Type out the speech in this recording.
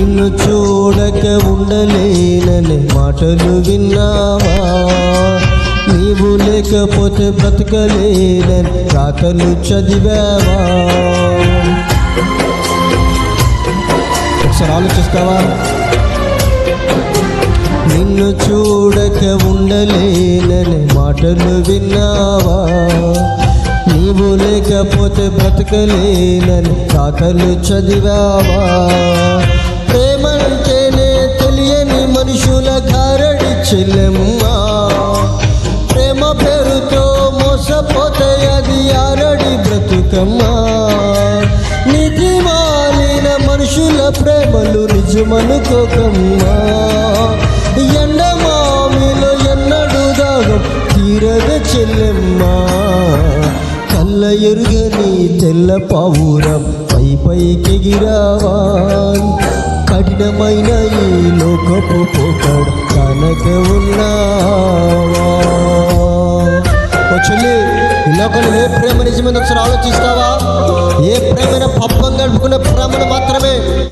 నిన్ను చూడక ఉండలేననే మాటలు విన్నావా? నీవు లేకపోతే బ్రతకలేనని రాతలు చదివావా? ఒకసారి ఆలోచిస్తావా? నిన్ను చూడక ఉండలేననే మాటలు విన్నావా? నీవు లేకపోతే బ్రతకలేనని రాతలు చదివావా? ప్రేమంటేనే తెలియని మనుషుల గారడి చెల్లెమ్మా. ప్రేమ పేరుతో మోసపోతే అది ఆరడి బ్రతుకమ్మా. నీతి మాలిన మనుషుల ప్రేమలు నిజమనుకోకమ్మా. ఎండమామిలో ఎన్నడు దాగం తీరద చెల్లెమ్మా. కళ్ళ ఎరుగని తెల్ల పావురం పైకెగిరావా? కఠినమైన ఈ లోకపు పోకడు కనక ఉన్నావా? చెల్లి, ఈ లోకంలో ఏ ప్రేమ నిజమైన ఒకసారి ఆలోచిస్తావా? ఏ ప్రేమైన పబ్బం గడుపుకునే ప్రేమను మాత్రమే